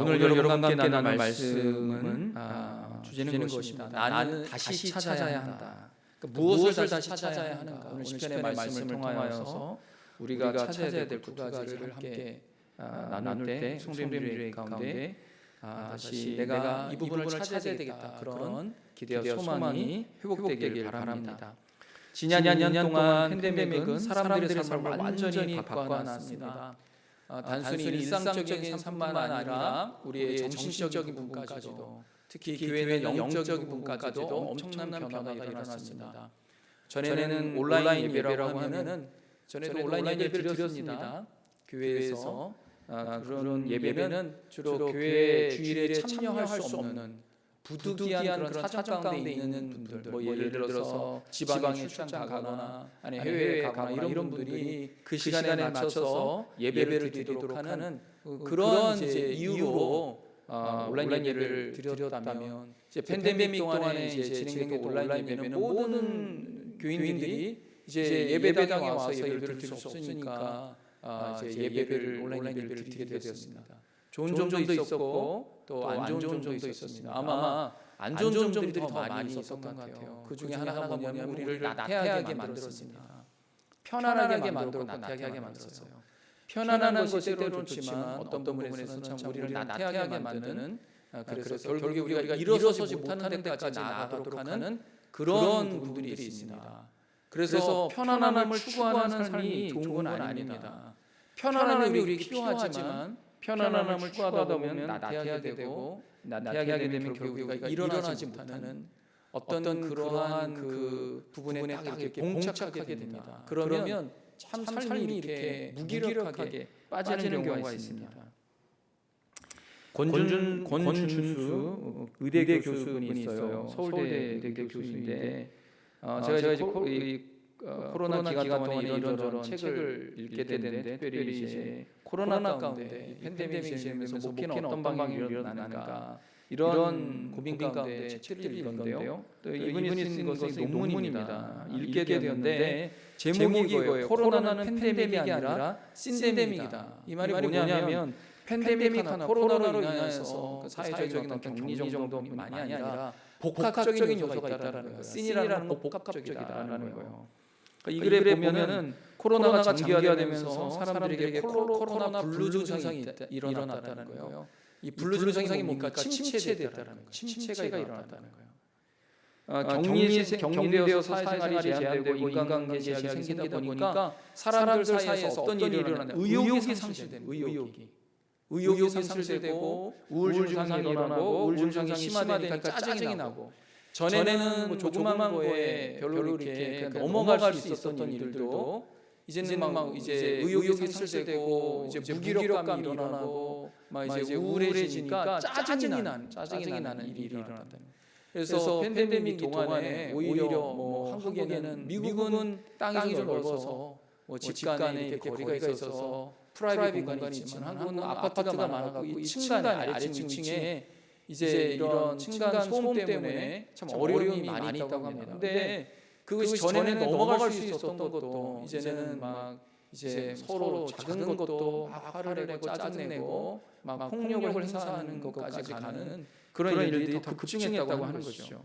오늘 여러분과 함께 나눌 말씀은 주제는 것입니다. 나는 다시 찾아야 한다. 그러니까 무엇을 다시 찾아야 하는가? 오늘 시편의 말씀을 통하여서 우리가 찾아야 될 두 가지를 함께 나눌 때 성도님들 가운데 다시 내가 이 부분을 찾아야 되겠다, 그런 기대와 소망이 회복되길 바랍니다. 지난 2년 동안 팬데믹은 사람들의 삶을 완전히 바꿔놨습니다. 단순히 일상적인 삶만 아니라 우리의 정신적인 부분까지도, 특히 교회의 영적인 부분까지도 엄청난 변화가 일어났습니다. 전에는 온라인 예배라고 하면은 전에도 온라인 예배를 드렸습니다. 교회에서 그런 예배는 주로 교회 주일에 참여할 수 없는 부득이한 그런 사정 가운데 있는 분들, 뭐 예를 들어서 지방에 출장 가거나 아니 해외에 가거나 이런 분들이 그 시간에 맞춰서 예배를 드리도록 하는 그런 이제 이유로 온라인 예배를 드렸다면, 이제 팬데믹 동안에 이제 진행된 온라인 예배는 모든 교인들이 이제 예배당에 와서 예배를 드릴 수 없으니까 이제 온라인 예배를 드리게 되었습니다. 좋은 점도 있었고 또 안 좋은 점도 있었습니다. 아마 안 좋은 점들이 더 많이 있었던 것 같아요. 그 중에 하나가 뭐냐면 우리를 나태하게 만들었습니다. 편안하게 만들고 나태하게 만들었어요. 편안한 것이 때로는 좋지만 어떤 부분에서는 참 우리를 나태하게 만드는, 그래서 결국에 우리가 일어서지 못하는 데까지 나아가도록 하는 그런 부분들이 있습니다. 그래서 편안함을 추구하는 삶이 좋은 건 아닙니다. 편안함이 우리에게 필요하지만 편안함을 추구하다 보면 나태하게 되고, 나태하게 되면 결국 우리가 일어나지 못하는 어떤 그러한 그 부분에 딱 이렇게 봉착하게 됩니다. 그러면 참 삶이 이렇게 무기력하게 빠지는 경우가 있습니다. 권준수 의대계 교수분이 있어요. 서울대 의대계 교수인데 제가 이제 코로나 기간 동안에 이런저런 책을 읽게 됐는데, 특별히 이제 코로나 가운데 팬데믹이 지나면서 목회는 어떤 방향이 일어나는가, 이런 고민 가운데 책들을 읽었는데요. 또 이분이 쓴 것은 논문입니다. 읽게 되었는데 제목이 이거예요. 코로나는 팬데믹이 아니라 신데믹이다. 이 말이 뭐냐면 팬데믹 하나, 코로나로 인해서 그 사회적인 어떤 격리 정도만이 아니라 복합적인 요소가 있다라는 거예요. 신이라는 건 복합적이다라는 거예요. 이 글에 보면은 코로나가 장기화되면서 사람들에게 코로나 블루 증상이 일어났다는 거예요. 이 블루 증상이 뭡니까? 침체됐다는 거예요. 침체가 일어났다는 거예요. 격리되어서 사회생활이 제한되고 인간관계 제약이 생기다 보니까 사람들 사이에서 어떤 일이 일어나냐? 의욕이 상실되는 거예요. 의욕이 상실되고 우울 증상이 일어나고, 우울 증상이 심화되니까 짜증이 나고, 전에는 뭐 조그만 거에 별로 이렇게 넘어갈 수 있었던 일들도 이제는 막 이제 의욕이 상실되고 이제 무기력감이 일어나고 막 이제 우울해지니까 짜증이 나는 일이 일어났다는 거예요. 그래서 팬데믹 동안에 오히려 뭐 한국에는, 미국은 땅이 좀 넓어서 뭐 집 간에 이렇게 거리가 있어서 프라이빗 공간이 있지만 한국은 아파트가 많아가지고 이 층간에, 아래층, 위층에 이제 이런 층간 소음 때문에 참 어려움이 많이 있다고 합니다. 근데 그것이 전에는 넘어갈 수 있었던 것도 이제는 막 이제 서로 작은 것도 막 화를 내고 짜증내고 막 폭력을 행사하는 것까지 가는 그런 일들이 더 급증했다고 하는 거죠.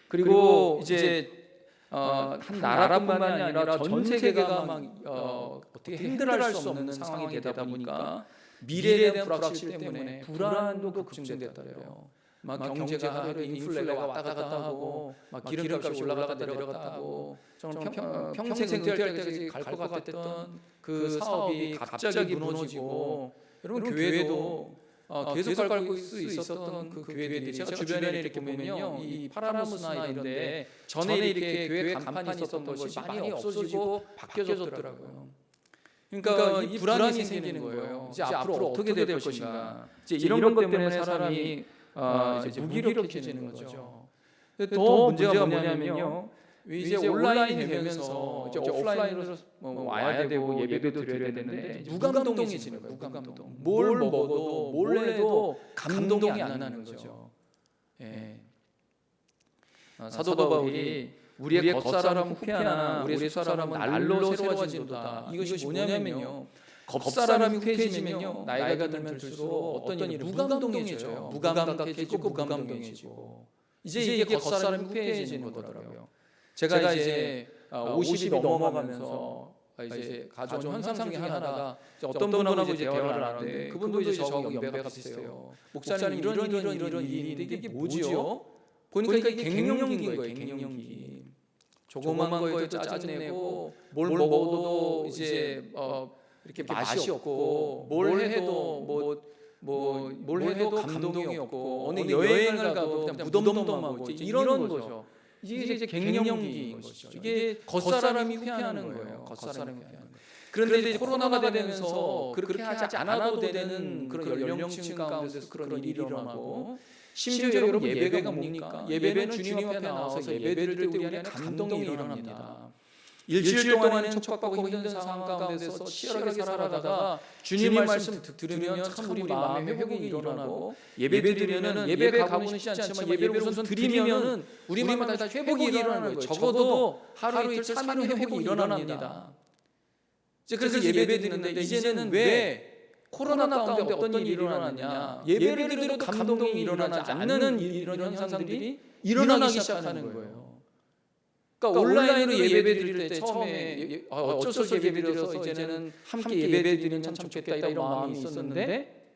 그리고 이제 한 나라뿐만이 아니라 전 세계가 막 어떻게 힘들어할 수 없는 상황이 되다 보니까 미래에 대한 불확실 때문에 불안도 급증됐다래요. 막 경제가 하루에 인플레가 왔다 갔다 하고, 막 기름값이 올라갔다 내려갔다 하고, 평생 은퇴할 때까지 갈 것 같았던 그 사업이 갑자기 무너지고, 여러분 교회도 계속 갈 수 있었던 그 교회들이, 제가 주변에 이렇게 보면요, 이 파라무스나 이런데 전에 이렇게 교회 간판이 있었던 것이 많이 없어지고 바뀌어졌더라고요. 그러니까 이 불안이 생기는 거예요. 이제 앞으로 어떻게 될 것인가. 이제 이런 것 때문에 사람이 이제 무기력해지는 거죠. 더 문제가 뭐냐면요, 이제 온라인이 되면서 이제 오프라인으로 와야 되고 예배도 드려야 되는데 무감동해지는 거예요. 무감동. 뭘 먹어도 뭘 해도 감동이 안 나는 거죠. 예. 사도 바울이 우리의 겉사람은 후패하나 우리의 속사람은 날로 새로워진도다. 이것이 뭐냐면요, 겁사람이 후회해지면요 나이가 들면 들수록 어떤 일이 무감동해져요. 무감각해지고 무감동해지고 이제 이게 겁사람이 후회해지는 거더라고요. 제가 이제 50이 넘어가면서 이제 가져온 현상 중에 하나가 어떤 분하고 이제 대화를 하는데 그분도 이제 저하고 연배가 비슷해요. 목사님 이런 일이 있는데 이게 뭐지요? 보니까 이게 갱년기인 거예요. 갱년기. 조그만 거에도 짜증내고 뭘 먹어도 이제 이렇게 맛이 없고 뭘 해도 뭘 해도 감동이 없고 어느 여행을 가도 그냥 무덤덤하고 이런 거죠. 이게 이제 갱년기인 것이죠. 이게 겉사람이 후회하는 거예요. 겉사람이 후회하는 거예요. 그런데 이제 코로나가 되면서 그렇게 하지 않아도 되는 그런 연령층 가운데서 그런 일이 일어나고 심지어 여러분 예배가 뭡니까? 예배는 주님 앞에 나와서 예배를 드릴 때 우리 안에 감동이 일어납니다. 일주일 동안에는 촉박하고 힘든 상황 가운데서 치열하게 살아가다가 주님 말씀 들으면 참 우리 마음에 회복이 일어나고 예배 드리면은 예배 가고는 쉽지 않지만 예배를 우선 드리면은 우리 마음에 다시 회복이 일어나는 거예요. 적어도 하루 이틀 3일 후에 회복이 일어납니다. 그래서 예배 드리는데 이제는 왜 코로나 가운데 어떤 일이 일어났느냐? 예배를 드려도 감동이 일어나지 않는 이런 현상들이 일어나기 시작하는 거예요. 그러니까 온라인으로 예배 드릴 때 처음에 어쩔 수 없이 예배 드려서 이제는 함께 예배 드리면 참 좋겠다 이런 마음이 있었는데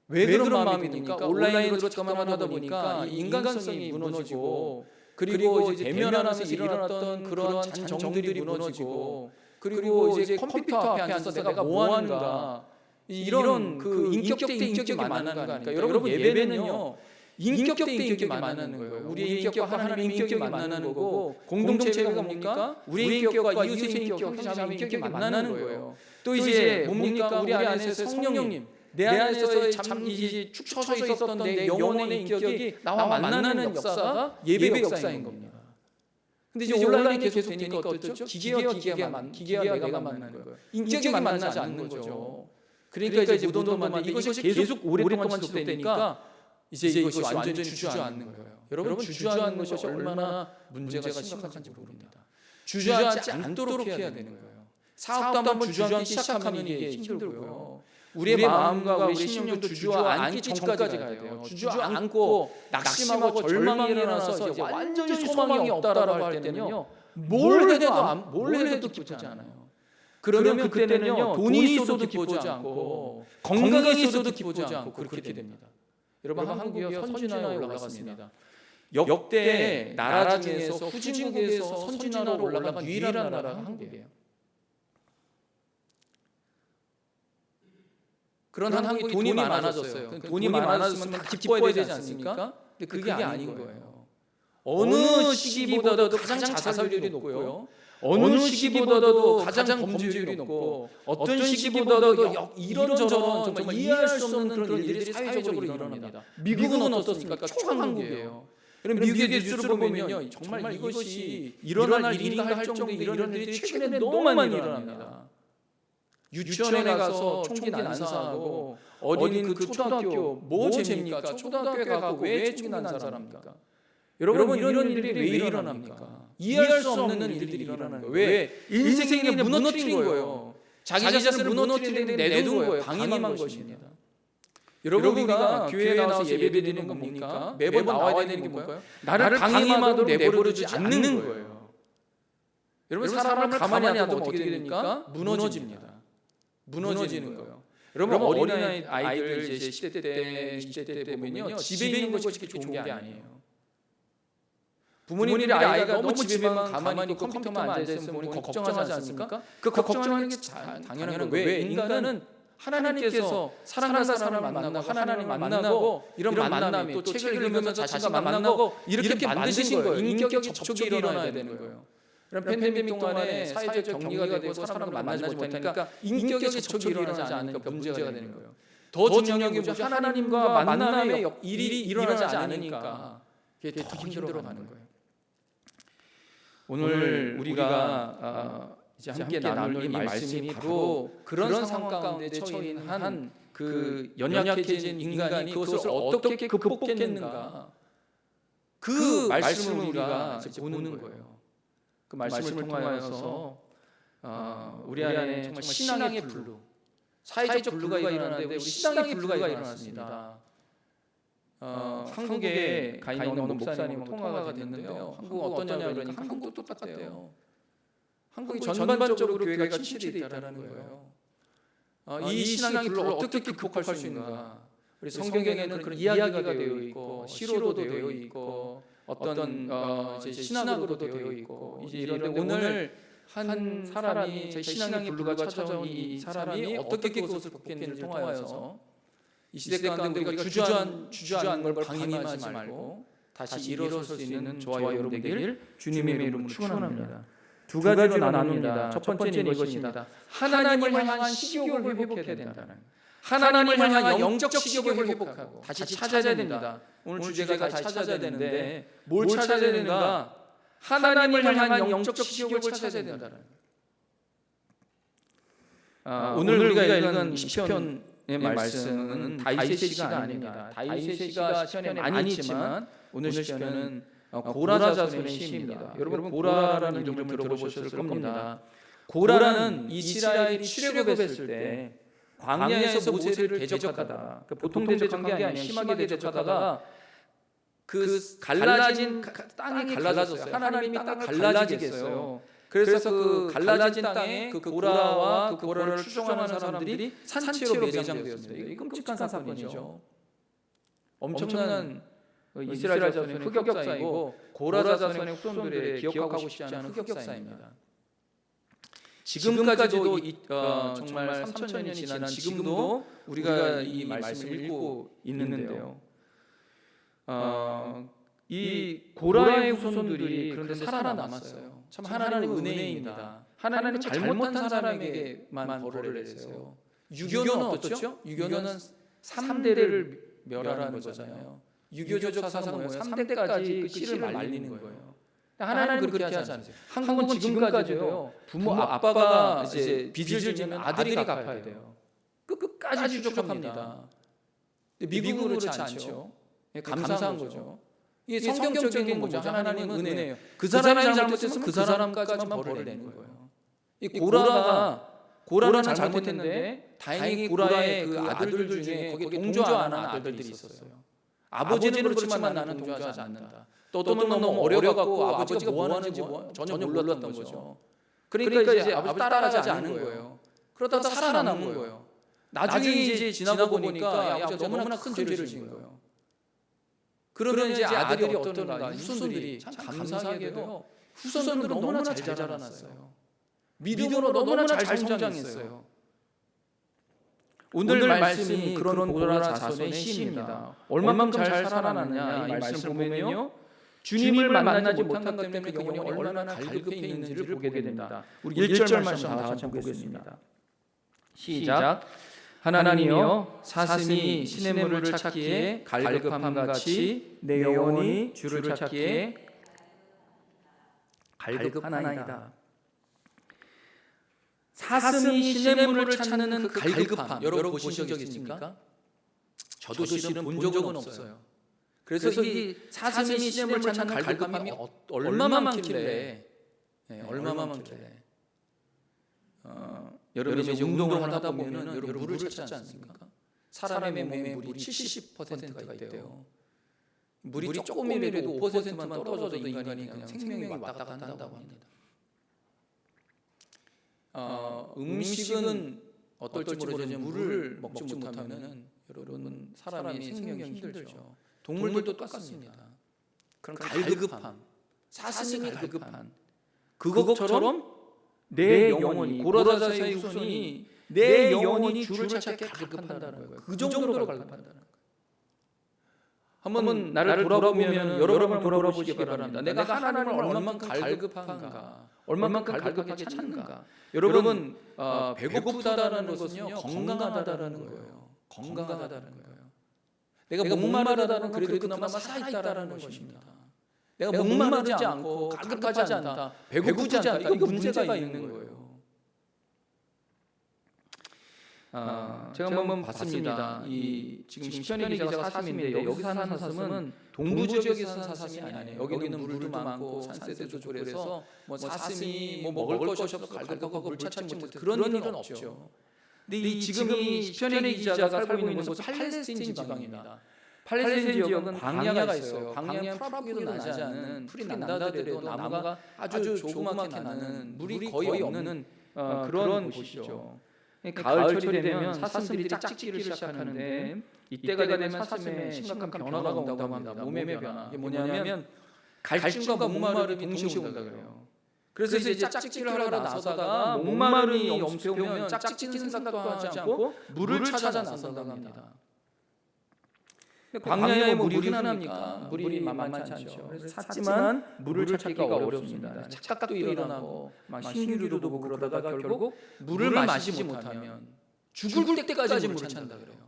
왜 그런 마음이 드니까 온라인으로 잠깐만 하다 보니까 인간성이 무너지고 그리고 이제 대면하면서 일어났던 그런 잔정들이 무너지고 그리고 이제 컴퓨터 앞에 앉아서 내가 뭐 하는가 이런 그 인격 대 인격이 만나는 거 아닙니까? 여러분 예배는요 인격 대 인격이 만나는 거예요. 우리의 인격과 하나님의 인격이 만나는 거고 공동체가 뭡니까? 우리의 인격과 이웃의 인격, 형제자매 인격이 만나는 거예요. 또 이제 뭡니까? 우리 안에서 성령님, 내 안에서 참 이제 축 처져 있었던 내 영혼의 인격이 나와 만나는 역사가 예배 역사인 겁니다. 근데 이제 온라인이 계속 되니까 어떻죠? 기계와 내가 만나는 거예요. 인격이 만나지 않는 거죠. 그러니까 이제 무덤덤한데 이것이 계속 오랫동안 지속되니까 이제 이것이 완전히 주저앉는 거예요. 여러분 주저앉는 것이 얼마나 문제가 심각한지 모릅니다. 주저앉지 않도록 해야 되는 거예요. 사업도 한번 주저앉기 시작하면 이게 힘들고요. 우리의 마음과 우리 신령도 주저앉기 전까지 가야 돼요. 주저앉고 낙심하고 절망이 일어나서 이제 완전히 소망이 없다라고 할 때는요. 뭘 해도 기쁘지 않아요. 그러면 그때는요 돈이 있어도 기쁘지 않고 건강이 있어도 기쁘지 않고 그렇게 됩니다. 여러분 한국이 선진화에 올라갔습니다. 역대 나라 중에서 후진국에서 선진화로 올라간 유일한 나라가 한국이에요. 그런 한국이 돈이 많아졌어요. 돈이 많아졌으면 다 기뻐해야 되지 않습니까? 근데 그게 아닌 거예요. 어느 시기보다도 가장 자살률이 높고요. 어느 시기보다도 가장 범죄율이 높고 어떤 시기보다도 이런저런 정말 이해할 수 없는 그런 일들이 사회적으로 일어납니다. 미국은 어떻습니까? 초강국이에요. 미국의 뉴스를 보면요 정말 이것이 일어날 일인가 할 정도의 이런 일들이 최근에 너무 많이 일어납니다. 유치원에 가서 총기 난사하고 어린 그 초등학교 뭐 죄입니까? 초등학교에 가고 왜 총기 난사합니까? 여러분 이런 일들이 왜 일어납니까? 이해할 수 없는 일들이 일어나는 거예요. 왜? 인생이 무너뜨린 거예요. 자기 자신을 무너뜨리는데 내둔 거예요. 방임한 것입니다. 여러분 우리가 교회에 나와서 예배드리는 건 뭡니까? 매번 나와야 되는 게 뭘까요? 나를 방임하도록 내버려두지 않는 거예요. 여러분 사람을 가만히 놔두면 어떻게 됩니까? 무너집니다. 무너지는 거예요. 여러분 어린아이 아이들 이제 10대 때, 20대 때 보면요 집에 있는 것이 그렇게 좋은 게 아니에요. 부모님들이 아이가 너무 집에만 가만히 있고 컴퓨터만 앉아있으면 부모님 걱정하지 않습니까? 그 걱정하는 게 당연한 거예요. 왜? 인간은 하나님께서 사랑하는 사람을 만나고 하나님 만나고 이런 만남이 또 책을 읽으면서 자신과 만나고 이렇게 만드신 거예요. 인격의 접촉이 일어나야 되는 거예요. 팬데믹 동안에 사회적 격리가 되고 사람을 만나지 못하니까 인격의 접촉이 일어나지 않으니까 문제가 되는 거예요. 더 중요한 게 뭐죠? 하나님과 만남의 일이 일어나지 않으니까 그게 더 힘들어가는 거예요. 오늘 우리가 이제 함께 나눌 이 말씀이 바로 그런 상황 가운데 처인 한 그 연약해진 인간이 그것을 어떻게 극복했는가 그 말씀을 우리가 이제 보는 거예요. 그 말씀을 통하여서 우리 안에 정말 신앙의 불로 사회적 분류가 일어나는데 우리 신앙의 분류가 일어났습니다. 한국에 가 있는 어느 목사님하고 통화가 됐는데요. 한국은 어떠냐 그러니까 한국도 똑같대요. 한국이 전반적으로 교회가 침체되어 있다는 거예요. 이 신앙의 분류를 어떻게 극복할 수 있는가? 우리 성경에는 그런 이야기가 되어 있고 시로도 되어 있고 어떤 이제 신학으로도 되어 있고 이제 이런데 오늘 한 사람이 제 신앙의 분류가 찾아온 이 사람이 어떻게 그것을 극복했는지를 통하여서 이 시대 가운데 우리가 주저하는 걸 방임하지 말고 다시 일어설 수 있는 저와 여러분 되길 주님의 이름으로 축원합니다. 두 가지로 나눕니다. 첫 번째는 이것입니다. 하나님을 향한 식욕을 회복해야 된다는, 하나님을 향한 영적 식욕을 회복하고 다시 찾아야 됩니다. 오늘 주제가 다시 찾아야 되는데 뭘 찾아야 되는가? 하나님을 향한 영적 식욕을 찾아야 된다는. 오늘 우리가 읽은 시편의 말씀은 다윗의 시가 아닙니다. 다윗의 시가 시편에 많이 있지만 오늘 시편은 고라 자손의 시입니다. 여러분 고라라는 이름을 들어보셨을 겁니다. 고라는 이스라엘이 출애굽했을 때 광야에서 모세를 대적하다가 보통 대적한 게 아니에요. 심하게 대적하다가 그 갈라진 땅이 갈라졌어요. 하나님이 땅을 갈라지게 했어요. 그래서 그 갈라진 땅에 그 고라와 그 고라를 추종하는 사람들이 산채로 매장되었습니다. 이게 끔찍한 사건이죠. 엄청난 이스라엘 자손의 흑역사이고 고라 자손의 후손들의 기억하고 싶지 않은 흑역사입니다. 지금까지도 정말 3,000년이 지난 지금도 우리가 이 말씀을 읽고 있는데요. 이 고라의 후손들이 그런데 살아남았어요. 참 하나님의 은혜입니다. 하나님은 잘못한 사람에게만 벌을 내렸어요. 유교는 어떻죠? 유교는 3대를 멸하는 거잖아요. 유교적 사상은 뭐예요? 3대까지 그 씨를 말리는 거예요. 하나님은 그렇게 하지 않으세요. 한국은 지금까지도 부모 아빠가 이제 빚을 지면 아들이 갚아야 돼요. 끝까지 추적합니다. 미국은 그렇지 않죠. 감사한 거죠. 이게 성경적인 거죠. 하나님은 은혜예요. 그 사람이 잘못했으면 그 사람까지만 벌을 내는 거예요. 이 고라는 잘못했는데 다행히 고라의 그 아들들 중에 거기 동조하는 아들들이 있었어요. 아버지는 그렇지만 나는 동조하지 않는다. 또는 너무 어려갖고 아버지가 뭐 하는지 전혀 몰랐던 거죠. 그러니까 이제 아버지 따라가지 않은 거예요. 그러다가 살아남은 거예요. 나중에 이제 지나고 보니까 아버지가 너무나 큰 죄를 지은 거예요. 그러면 이제 아들이 어떤가? 후손들이 참 감사하게도 후손들은 너무나 잘 자라났어요. 믿음으로 너무나 잘 성장했어요. 오늘 말씀이 그런 고라 자손의 시입니다. 얼마만큼 잘 살아났냐 이 말씀 보면요. 주님을 만나지 못한 것 때문에 그 영혼이 얼마나 갈급해 있는지를 보게 됩니다. 우리 1절 말씀 다 같이 보겠습니다. 시작. 하나님이여 사슴이 시냇물을 찾기에 갈급함같이 내 영혼이 주를 찾기에 갈급하나이다. 사슴이 시냇물을 찾는 그 갈급함 여러분 보신 적 있습니까? 저도 실은 본 적은 없어요. 그래서 이 사슴이 시냇물을 찾는 갈급함이 얼마나 많길래 여러분이 이제 운동을 하다 보면은 여러분 물을 찾지 않습니까? 사람의 몸에 물이 70%가 있대요. 물이 조금이라도 5%만 떨어져도 인간이 그냥 생명이 왔다 갔다 한다고 합니다. 음식은 어떨지 모르지만 물을 먹지 못하면은 여러분 사람의 생명이 힘들죠. 동물들도 똑같습니다. 그런 갈급함, 사슴이 갈급한 그것처럼 내 영혼이 고라자의 후손이 내 영혼이 주를 찾게 갈급한다는 거예요. 그 정도로 갈급한다는 거예요. 한번 나를 돌아보면 여러분 돌아보시기 바랍니다. 내가 하나님을 얼마만큼 갈급한가, 얼마만큼 갈급하게 찾는가. 여러분 배고프다라는 것은요 건강하다라는 거예요. 건강하다라는 거예요. 내가 목마르다는 그래도 그나마 살아있다라는 것입니다. 내가 목마르지 않고 갈급하지 않다, 배고프지 않다, 이거 문제가 있는 거예요. 제가 한번 봤습니다. 이 지금 시편의 기자가 사슴인데 여기 사는 사슴은 동부 지역에 사는 사슴이 아니에요. 여기는 물도 많고 산세도 좋고 그래서 뭐 사슴이 뭐 먹을 것이 없어서 갈급하고 물 찾지 못해 그런 일은 없죠. 근데 이 지금 이 시편의 기자가 살고 있는 곳은 팔레스틴 지방입니다. 팔레스틴 지역은 광야가 있어요. 광야는 풀하기도 나지 않은, 풀이 난다더라도 나무가 아주 조그맣게 나는, 물이 거의 없는 그런 곳이죠. 가을철이 되면 사슴들이 짝짓기를 시작하는데, 이때가 되면 사슴에 심각한 변화가 온다고 합니다. 몸의 변화. 이게 뭐냐면 갈증과 목마름이 동시에 온다 그래요. 그래서 이제 짝짓기를 하러 나서다가 목마름이 엄습해오면 짝짓기는 생각도 하지 않고 물을 찾아 나선다고 합니다. 광야에 물이 흔합니까? 물이 만만치 않죠. 그래서 찾지만 물을 찾기가 어렵습니다. 착각도 일어나고 막 신기루도 보고 그러다가 결국 물을 마시지 못하면 죽을 때까지 물을 찾는다 그래요.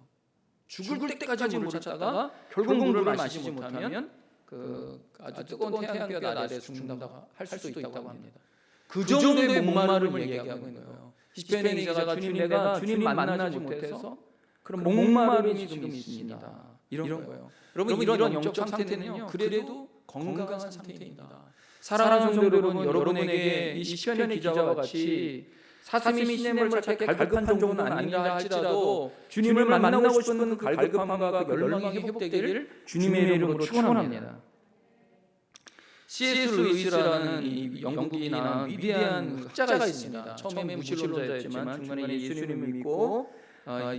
죽을 때까지 물을 찾다가 결국 물을 마시지 못하면 그 아주 뜨거운 태양볕 아래에서 죽는다고 할 수도 있다고 합니다. 그 정도의 목마름을 얘기하고 있는 거예요. 시편의 기자가 내가 주님 만나지 못해서 그런 목마름이 지금 있습니다. 이런 거예요. 여러분 이런 영적 상태는요, 그래도 건강한 상태입니다. 사랑하는 성도 여러분, 여러분에게 이 시편의 기자와 같이 사슴이 시냇물을 찾게 갈급한 정도는 아니라 할지라도 주님을 만나고 싶은 그 갈급함과 그 열망이 회복되기를 주님의 이름으로 축원합니다. C.S. 루이스라는 이 영국이 낳은 위대한 학자가 있습니다. 처음에 무신론자였지만 중간에 예수님을 믿고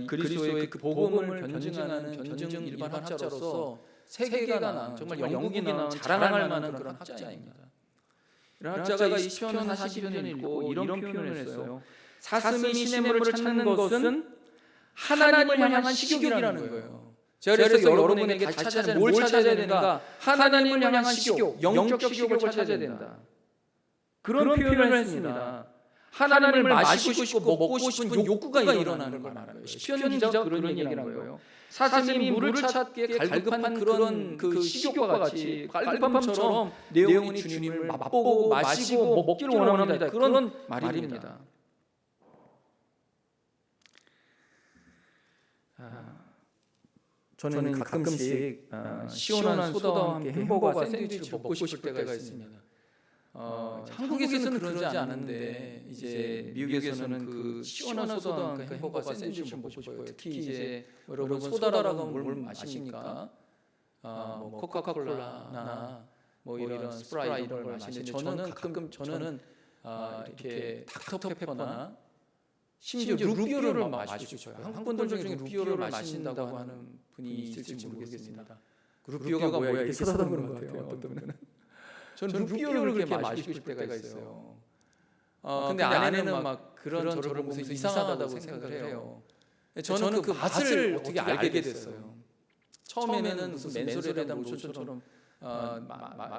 그리스도의 그 복음을 변증하는 변증 일반 학자로서 세계가 낳은, 정말 영국이 낳은 자랑할 만한 그런 학자입니다. 이런 학자가 이 시편 40편을 읽고 이런 표현을 했어요. 사슴이 시냇물을 찾는 것은 하나님을 향한 식욕이라는 거예요. 제가 그래서 여러분에게 다시 찾아야 뭘 찾아야 되는가? 하나님을 향한 식욕, 영적 식욕을 찾아야 된다. 그런 표현을 했습니다. 하나님을 마시고 싶고 먹고 싶은 욕구가 일어나는 걸 말하는 거예요. 시편 기자가 그런 얘기를 한 거예요. 사슴이 물을 찾기에 갈급한 그런 그 식욕과 같이 갈급함처럼 내 영혼이 주님을 맛보고 마시고 먹기를 원합니다. 그런 말입니다. 저는 가끔씩 시원한 소다와 함께 햄버거와 샌드위치를 먹고 싶을 때가 있습니다. 한국에서는 그러지 않은데 이제 미국에서는 그 시원한 소다와 함께 햄버거와 샌드위치를 먹고 싶어요. 특히 이제 여러분 소다라고 뭘 마십니까? 뭐 코카콜라나 뭐 이런 스프라이 이런 걸 마시는데 저는 이렇게 닥터페퍼나 심지어 루비오를 마시고 싶어요. 한국 분들 중에 루비오를 마신다고 하는 분이 있을지 모르겠습니다. 그 루비오가 뭐야? 이렇게 쳐다보는 것 같아요. 어떤 분은. 저는 루비오를 그렇게 마시고 싶을 때가 있어요. 근데 아내는 막 그런 저를 보면서 이상하다고 생각을 해요. 저는 그 맛을 어떻게 알게 됐어요. 처음에는 무슨 맨소레단 로션처럼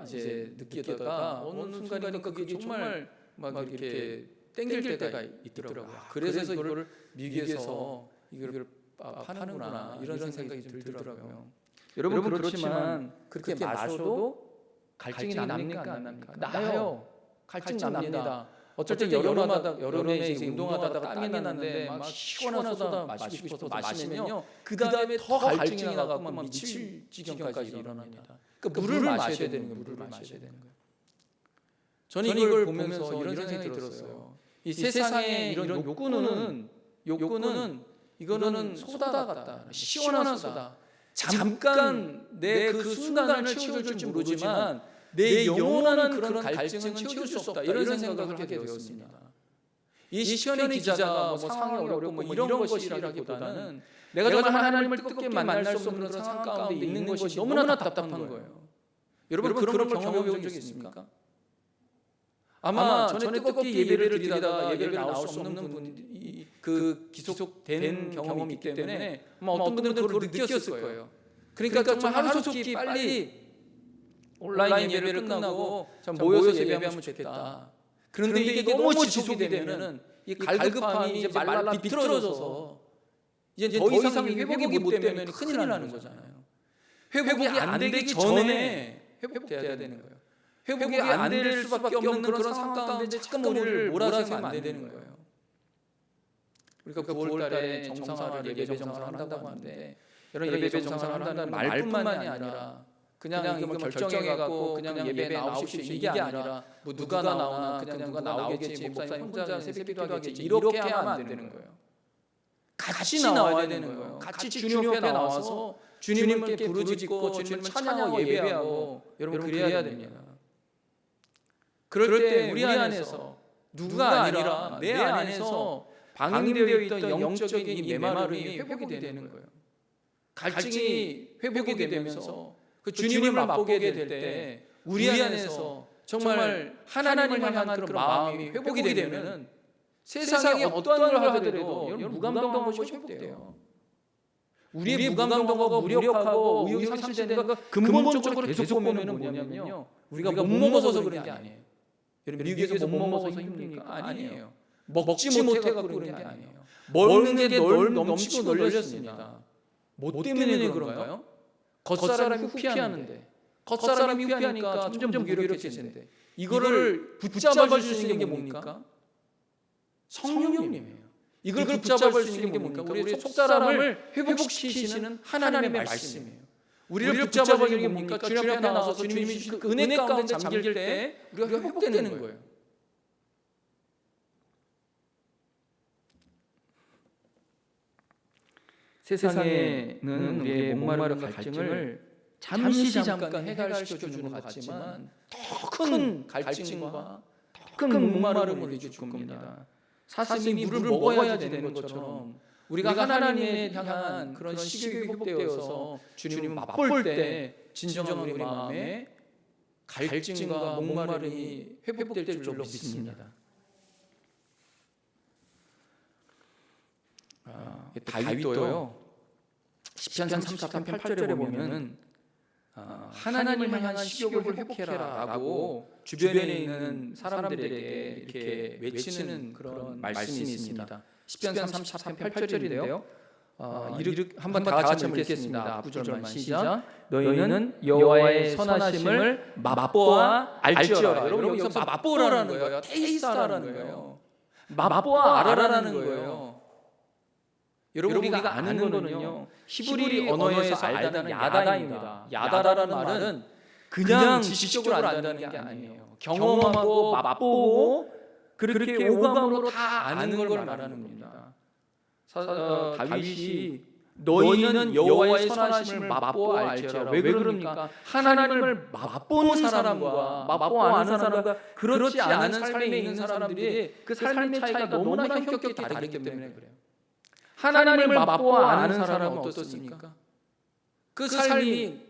이제 느끼다가 어느 순간에는 그게 정말 막 이렇게 땡길 때가 있더라고요. 그래서 이거를 미국에서 이걸 파는구나 이런 생각이 들더라고요. 여러분 그렇지만 그렇게 마셔도 갈증이 납니까 안 납니까? 나요. 갈증 납니다. 어쩔 때 여름에 이제 운동하다가 땀이 나는데 막 시원한 소다 마시고 싶어서 마시면요, 그 다음에 더 갈증이 나가고 막 미칠 지경까지 일어납니다. 그러니까 물을 마셔야 되는 거예요. 물을 마셔야 되는 거예요. 저는 이걸 보면서 이런 생각이 들었어요. 이 세상에 이런 욕구는 이거는 소다 같다. 시원한 소다. 잠깐 내 그 순간을 채워줄지 모르지만 내 영원한 그런 갈증은 채워줄 수 없다. 이런 생각을 하게 되었습니다. 이 시편의 기자가 뭐 상황이 어렵고 뭐 이런 것이라기보다는 내가 정말 하나님을 뜨겁게 만날 수 없는 그런 상황 가운데 있는 것이 너무나 답답한 거예요. 여러분 그런 걸 경험해 본 적이 있습니까? 아마 전에 뜨겁게 예배를 드리다가 예배를 나올 수 없는 분이 그 기속된 경험이 있기 때문에 어떤 분들은 그걸 느꼈을 거예요. 그러니까 정말 하루속히 빨리 온라인 예배를 끝나고 모여서 예배하면 좋겠다. 그런데 이게 너무 지속이 되면은 이 갈급함이 이제 말라 비틀어져서 이제 더 이상 회복이 못 되면 큰일 나는 거잖아요. 회복이 안 되기 전에 회복돼야 되는 거예요. 회복이 안 될 수밖에 없는 그런 상황 가운데 자꾸 우리를 몰아서면 안 되는 거예요. 우리가 9월달에 정상화를 예배 정상화를 한다고 하는데, 여러분 예배 정상화를 한다는 말뿐만이 아니라 그냥 이거 뭐 결정해갖고 그냥 예배 나오십시오 이게 아니라 뭐 누가 나오나 그냥 누가 나오겠지, 목사님 혼자 새벽 기도하겠지 이렇게 하면 안 되는 거예요. 같이 나와야 되는 거예요. 같이 주님 앞에 나와서 주님을 부르짖고 주님을 찬양하고 예배하고 여러분 그래야 됩니다. 그럴 때 우리 안에서 누가 아니라 내 안에서 방임되어 있던 영적인 이 메마름이 회복이 되는 거예요. 갈증이 회복이 되면서 그 주님을 맛보게 될 때 우리 안에서 정말 하나님을 향한 그런 마음이 회복이 되면은 세상에 어떠한 걸 하더라도 여러분 무감동한 것이 회복돼요. 우리의 무감동하고 무력하고 의욕상실되는 것 근본적으로 계속 보면은 뭐냐면요, 우리가 못 먹어서 그런 게 아니에요. 여러분 미국에서 못 먹어서 힘드니까 아니에요. 먹지 못해갖고 그런 게 아니에요. 먹는 게 넘치고 널렸습니다. 뭐 때문에 그런가요? 겉사람이 후피하는데, 겉사람이 후피하니까 점점 무기력해지는데, 이거를 붙잡을 수 있는 게 뭡니까? 성령님이에요. 이걸 붙잡을 수 있는 게 뭡니까? 우리 속사람을 회복시키시는 하나님의 말씀이에요. 우리를 붙잡을 수 있는 게 뭡니까? 주님 앞에 나와서 주님이 주신 그 은혜 가운데 잠길 때 우리가 회복되는 거예요. 세상에는 우리의 목마름과 갈증을 잠시 잠깐 해결시켜주는 것 같지만 더 큰 갈증과 큰 목마름을 우리에게 줄 겁니다. 사슴이 물을 먹어야 되는 것처럼 우리가 하나님에 향한 그런 식욕이 회복되어서 주님을 맛볼 때 진정한 우리 마음에 갈증과 목마름이 회복될 줄로 믿습니다. 다윗도요, 시편 34편 8절에 보면은 하나님을 향한 식욕을 회복해라라고 주변에 있는 사람들에게 이렇게 외치는 그런 말씀이 있습니다. 시편 34편 8절인데요. 한번 다 같이 한번 읽겠습니다. 앞구절만 시작. 너희는 여호와의 선하심을 맛보아 알지어라. 여러분 여기서 맛보라는 거예요. 테이스트라는 거예요. 맛보아 알아라는 거예요. 여러분 우리가 아는 거는요, 히브리 언어에서 알다는 야다입니다. 야다라는 말은 그냥 지식적으로 안다는 게 아니에요. 경험하고 맛보고 그렇게 오감으로 다 아는 걸 말하는 겁니다. 다윗이 너희는 여호와의 선하심을 맛보아 알지어라. 왜 그럽니까? 하나님을 맛보는 사람과 맛보아 아는 사람과 그렇지 않은 삶에 있는 사람들이 그 삶의 차이가 너무나 현격히 다르기 때문에 그래요. 하나님을 맛보아 아는 사람은 어떻습니까? 그 삶이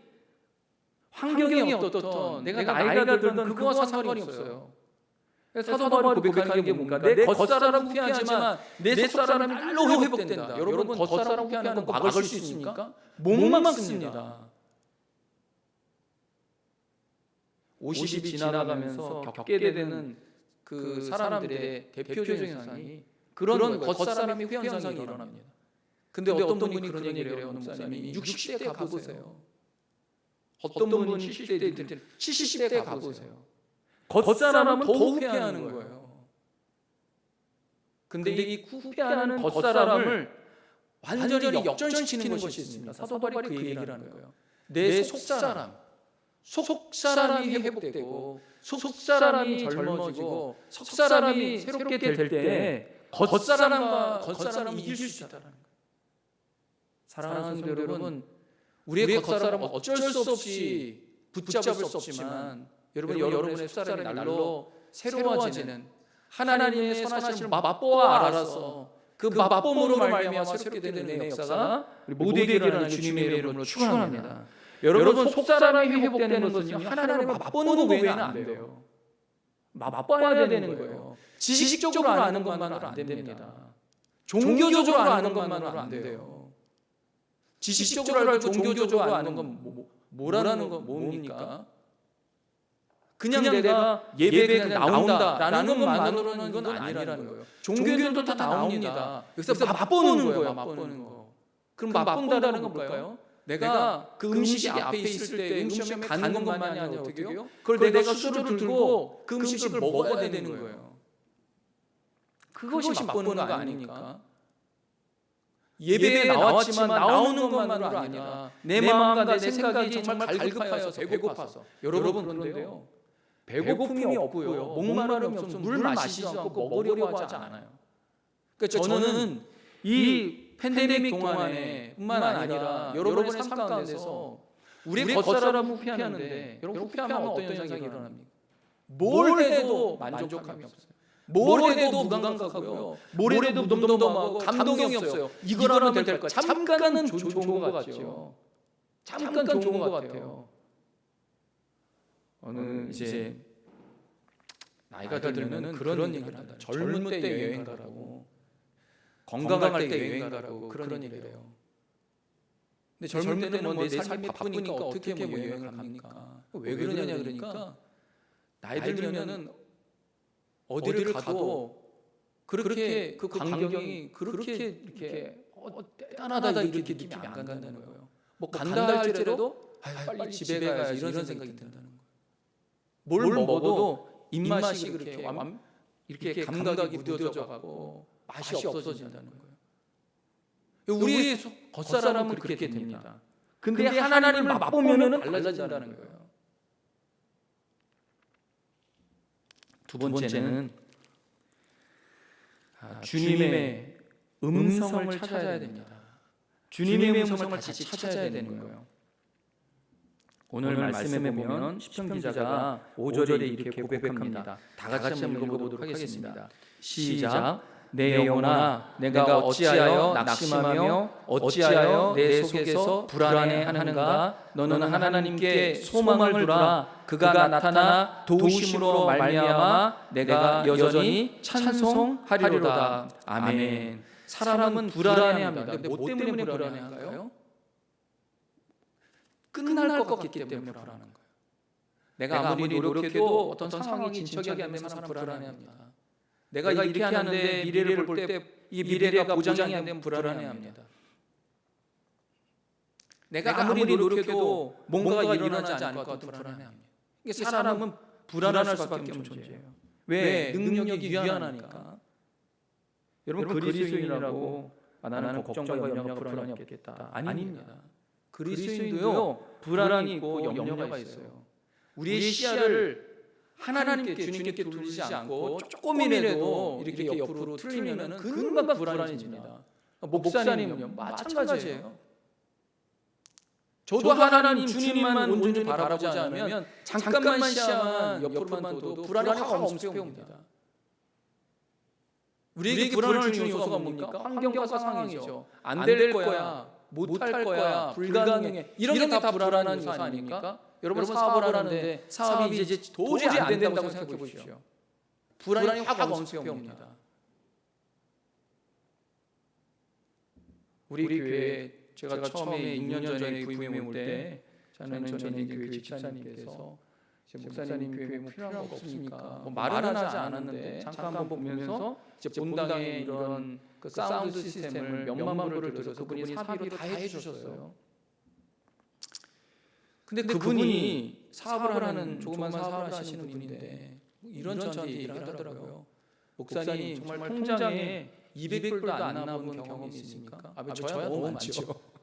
환경이 어떻든 내가 나이가 들든 그거와 상관이 없어요. 사도 바울이 고백하는 게 뭔가? 내 겉사람은 후피하지만 내 속사람이 날로 회복된다. 여러분 겉사람 후피하는 거 막을 수 있습니까? 못 막습니다. 50이 지나가면서 겪게 되는 그 사람들의 대표적인 현상이 그런 겉사람의 후피 현상이 일어납니다. 근데 어떤 분이 그런 얘기를 해요. 목사님이 60대 가보세요. 어떤 분은 70대, 70대 가보세요. 겉사람은 더 후피하는 거예요. 근데 이 후피하는 겉사람을 완전히 역전시키는 것이 있습니다. 사도 바울이 그 얘기를 하는 거예요. 내 속사람이 회복되고 속사람이 젊어지고 속사람이 새롭게 될 때 겉사람을 이길 수 있다는 거예요. 사랑하는 성도 여러분, 우리의 겉사람은 어쩔 수 없이 붙잡을 수 없지만 여러분의 속사람이 날로 새로워지는 하나님의 선하심을 맛보아 알아서 그 맛봄으로 말미암아 새롭게 되는 은혜의 역사가 우리 모두에게 일어나는 주님의 이름으로 축원합니다. 여러분 속사람이 회복되는 것은요, 하나님을 맛보는 것 외에는 안 돼요. 맛봐야 되는 거예요. 지식적으로 아는 것만으로 안 됩니다. 종교적으로 아는 것만으로 안 돼요. 지식적으로 알고 종교적으로 아는 건 뭐라는 건 뭡니까? 그냥 내가 예배에 그냥 나온다라는 것만으로는 이건 아니라는 거예요. 종교들도 다 나옵니다. 여기서 맛보는 거예요. 맛보는 거. 그럼 맛본다는 건 뭘까요? 내가 그 음식이 앞에 있을 때 음식점에 가는 것만이 아니라 어떻게 해요? 그걸 내가 수저를 들고 그 음식을 먹어야 되는 거예요. 그것이 맛보는 거 아닙니까? 예배에 나왔지만 나오는 것만으로 아니라 내 마음과 내 생각이 정말 갈급하여서 배고파서. 여러분 그런데요, 배고픔이 없고요, 목마름이 없으면 물 마시지 않고 먹으려고 하지 않아요. 그러니까 저는 이 팬데믹 동안에뿐만 아니라 여러분의 삶 가운데서 우리의 겉사람은 후피하는데 여러분 후피하면 어떤 현상이 일어납니까? 뭘 해도 만족감이 없어요. 뭘 해도 무감각하고요. 뭘 해도 무덤덤하고 감동이 없어요. 이거라면 될 거야. 잠깐은 좋은 것 같죠. 잠깐 좋은 것 같아요. 어느 이제 나이가 들면은 그런 얘기를 한다. 젊을 때 여행 가라고, 건강할 때 여행 가라고 그런 얘기를 해요. 근데 젊을 때는 뭐 내 삶이 바쁘니까 어떻게 뭐 여행을 갑니까? 왜 그러냐 그러니까 나이 들면은 어디를 가도 그렇게 그 광경이 그렇게 이렇게 대단하다 이렇게 느낌이 안 간다는 거예요. 뭐 간다 할지라도 빨리 집에 가야지 이런 생각이 든다는 거예요. 뭘 먹어도 입맛이 그렇게 이렇게 감각이 무뎌져 갖고 맛이 없어진다는 거예요. 우리 겉사람은 그렇게 됩니다. 근데 하나님을 맛보면은 달라진다는 거예요. 두 번째는 주님의 음성을 찾아야 됩니다. 주님의 음성을 다시 찾아야 되는 거예요. 오늘 말씀에 보면 시편 기자가 5절에 이렇게 고백합니다. 다 같이 한번 읽어보도록 하겠습니다. 시작. 내 영혼아 내가 어찌하여 낙심하며 어찌하여 내 속에서 불안해하는가. 너는 하나님께 소망을 두라. 그가 나타나 도우심으로 말미암아 내가 여전히 찬송하리로다. 아멘. 사람은 불안해합니다. 근데 뭐 때문에 불안해할까요? 끝날 것 같기 때문에 불안한 거예요. 내가 아무리 노력해도 어떤 상황이 진척이 안 되면 사람 불안해합니다. 내가 이렇게 하는데 미래를 볼 때 이 미래가 보장이 안 되면 불안해합니다. 내가 아무리 노력해도 뭔가가 일어나지 않을 것 같아도 불안해합니다. 이게 사람은 불안할 수밖에 없는 존재예요. 왜? 능력이 유한하니까. 여러분 그리스도인이라고 나는 걱정과 염려가 불안이 없겠다. 아닙니다. 그리스도인도요 불안이 있고 염려가 있어요. 우리의 시야를 하나님께 주님께 돌리지 않고 조금이라도 이렇게 옆으로 틀리면은 금방 불안해집니다. 목사님은요 마찬가지예요. 저도 하나님 주님만 온전히 바라보지 않으면 잠깐만 시야만 옆으로만 둬도 불안이 확 엄습해옵니다. 우리에게 불안을 주는 요소가 뭡니까? 환경과 상황이죠. 안 될 거야, 못 할 거야, 불가능해. 이런 게 다 불안한 요소 아닙니까? 여러분 사업을 하는데 사업이 이제 도저히 안 된다고 생각해 보십시오. 불안이 확 엄습해옵니다. 우리 교회에 제가 처음에 6년 전에 부임해 올 때 저는 전에 교회 집사님께서 목사님 교회에 뭐 필요한 거 없습니까? 뭐 말은 하지 않았는데 잠깐 한번 보면서 이제 본당에 이런 그 사운드 시스템을 몇만 불을 들여서 그분이 사비로 다 해주셨어요. 근데 그분이 사업을 하는 조그만 사업을 하시는 분인데 이런 저한테 얘기를 하더라고요. 목사님 정말 통장에 200불도 안 남은 경험이 있습니까? 저야 너무 많죠.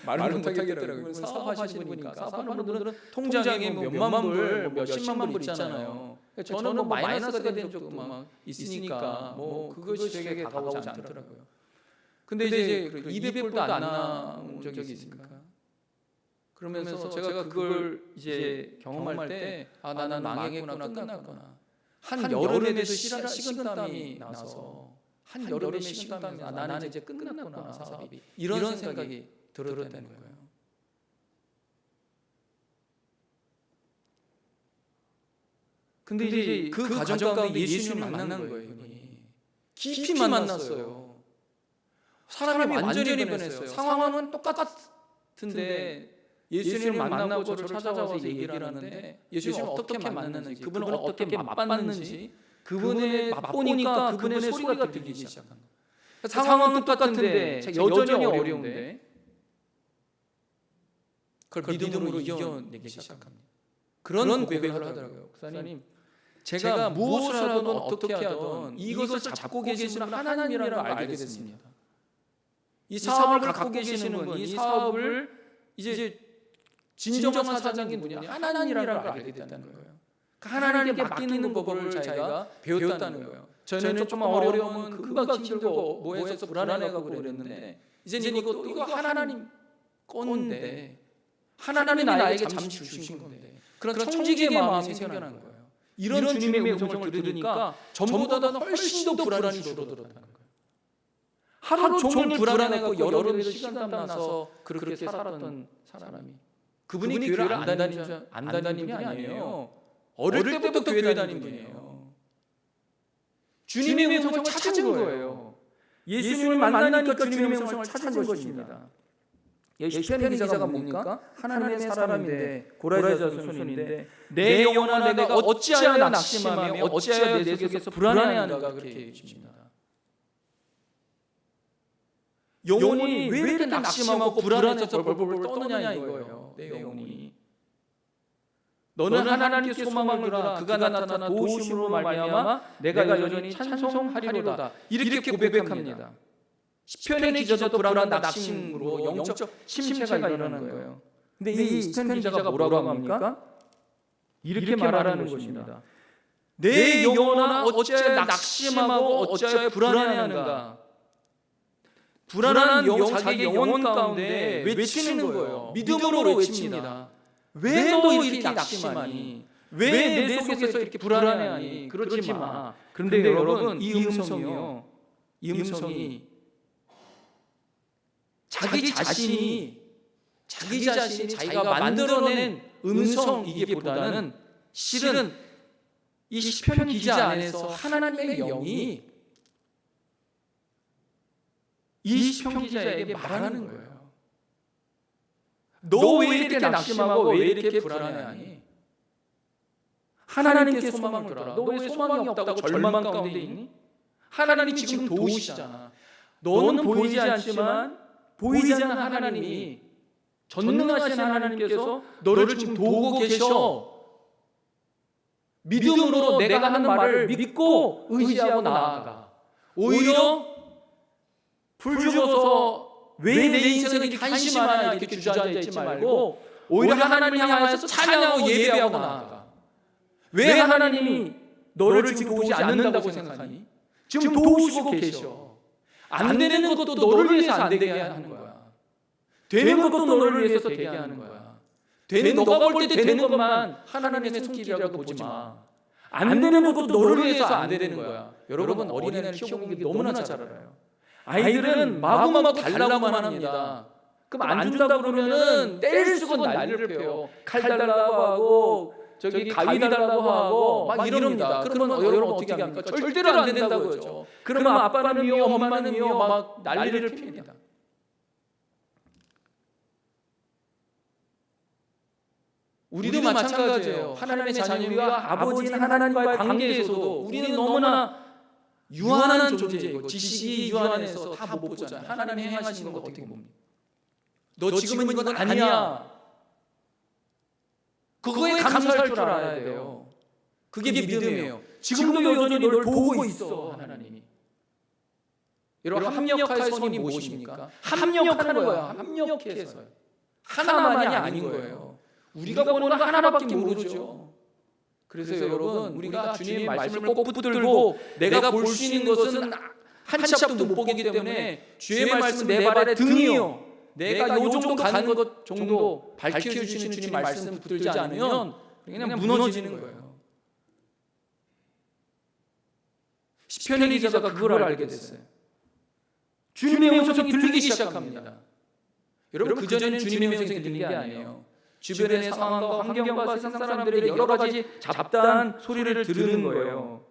말을 못하겠더라고요. 사업하시는 분이니까 사업하는 분들은 통장에 뭐 몇만 불, 뭐 몇십만 불 있잖아요. 저는 뭐 마이너스가 된 적도 막 있으니까 뭐 그것이 되게 다가오지 않더라고요. 근데 이제 200불도 안 남은 적이 있습니까? 그러면서 제가 그걸 이제 경험할 때 나는 망했구나, 끝났구나. 한 여름에도 식은땀이 나서 한 여름에 식은땀이 나는 이제 끝났구나 사업이. 이런 생각이 들었다는 거예요. 근데 이제 그 과정 가운데 예수님을 만난 거예요. 깊이 만났어요. 사람이 완전히 변했어요. 상황은 똑같은데 예수님을 만나고 저를 찾아와서 얘기를 하는데 예수님을 어떻게 만났는지, 그분을 어떻게 맛봤는지, 그분을 맛보니까 그분의 소리가 들리기 시작한 거예요. 상황은 똑같은데 여전히 어려운데 그걸 믿음으로 이겨내기 시작합니다. 그런 고백을 하더라고요. 목사님, 제가 무엇을 하든 어떻게 하든 이것을 잡고 계시는 하나님이라는 걸 알게 됐습니다. 이 사업을 갖고 계시는 분, 이 사업을 이제 진정한 사장이 누구냐? 하나님이라는 걸 알게 됐다는 거예요. 하나님께 맡기는 법을 자기가 배웠다는 거예요. 저희는 조금 어려우면 금방 힘들고 뭐해서 불안해가고 그랬는데 이제는 이거 하나님 건데 하나님이 나에게 잠시 주신 건데 그런 청지기의 마음이 생겨난 거예요. 이런 주님의 음성을 들으니까 전보다는 훨씬 더 불안이 줄어들었다는 거예요. 하루 종일 불안해갖고 여러 개를 시간 땀나서 그렇게 살았던 사람이 그분이 교회를 안 다니는 분이 아니에요. 어릴 때부터 교회 다니는 분이에요. 주님의 음성을 찾은 거예요. 예수님을 만나니까 주님의 음성을 찾은 것입니다. 시편 기자가 뭡니까? 하나님의 사람인데 고라지 자손인데 내 영혼아 내가 어찌하여 낙심하며 어찌하여 내 속에서 불안해하는가 그렇게 얘기합니다. 영혼이 왜 이렇게 낙심하고 불안해서 벌벌 떠느냐 이거예요. 내 영혼이. 너는 하나님께 소망을 두라. 그가 나타나 도우심으로 말미암아 내가 여전히 찬송하리로다. 이렇게 고백합니다. 시편의 기자도 불안한 낙심으로 영적 침체가 일어나는 거예요. 근데 이 시편 기자가 뭐라고 합니까? 이렇게 말하는 것입니다. 내 영혼아 어찌하여 낙심하고 어찌하여 불안해하는가? 불안한 자기 영혼 가운데 외치는 거예요. 믿음으로 외칩니다. 왜 너 이렇게 낙심하니? 왜 내 속에서 이렇게 불안해하니? 그러지 마. 그런데 여러분 이 음성이요. 이 음성이 자기 자신이 자기가 만들어낸 음성이기보다는 실은 이 시편 기자 안에서 하나님의 영이 이 시편 기자에게 말하는 거예요. 너 왜 이렇게 낙심하고 왜 이렇게 불안해하니? 하나님께 소망을 두라. 너 왜 소망이 없다고 절망 가운데 있니? 하나님이 지금 도우시잖아. 너는 보이지 않지만 보이지 않는 하나님이 전능하신 하나님께서 너를 지금 도우고 계셔. 믿음으로 내가 하는 말을 믿고 의지하고 나아가. 오히려 불주어서 왜 내 인생에 이렇게 한심하나 이렇게 주저앉아있지 말고 오히려 하나님을 향해서 찬양하고 예배하고 나아가. 왜 하나님이 너를 지금 도우지 않는다고 생각하니? 지금 도우시고 계셔. 안 되는 것도 너를 위해서 안 되게 하는 거야. 되는 것도 너를 위해서 되게 하는 거야. 너가 볼 때 되는 것만 하나님의 손길이라고 보지 마. 안 되는 것도 너를 위해서 안 되는 거야. 여러분 어린애를 키워보는 게 너무나 잘 알아요. 아이들은 마구마구 달라고만 합니다. 그럼 안 준다고 그러면은 때릴 쓰고 난리를 펴요. 칼 달라고 하고 저기 가위 달라고 하고 막 이럽니다. 그러면 여러분 어떻게 합니까? 절대로 안 된다고요. 그러면 아빠는 미워 엄마는 미워 막 난리를 핍니다. 우리도 마찬가지예요. 하나님의 자녀와 아버지인 하나님과의 관계에서도 우리는 너무나 유한한 존재이고 지식이 유한해서 다 못 보잖아요. 하나님이 행하시는 거 어떻게 봅니까? 너 지금은 이건 아니야. 그거에 감사할 줄 알아야 돼요. 그게 믿음이에요. 지금도 여전히 널 보고 있어 하나님이. 여러분 합력할 선이 무엇입니까? 합력하는 거야. 합력해서요. 하나만이 아닌 거예요. 우리가 보는 건 하나밖에 모르죠. 그래서 여러분 우리가 주님의 말씀을 꼭 붙들고 내가 볼 수 있는 것은 한 치 앞도 못 보기 때문에 주의 말씀 내 발의 등이요. 내가 요 정도 가는 것 정도 밝혀주시는 주님 말씀 붙들지 않으면 그냥 무너지는 거예요. 시편 기자가 그걸 알게 됐어요. 주님의 음성이 들리기 시작합니다. 여러분 그전에는 주님의 음성이 들린 게 아니에요. 주변의 상황과 환경과 세상 사람들의 여러 가지 잡다한 소리를 들으는 거예요.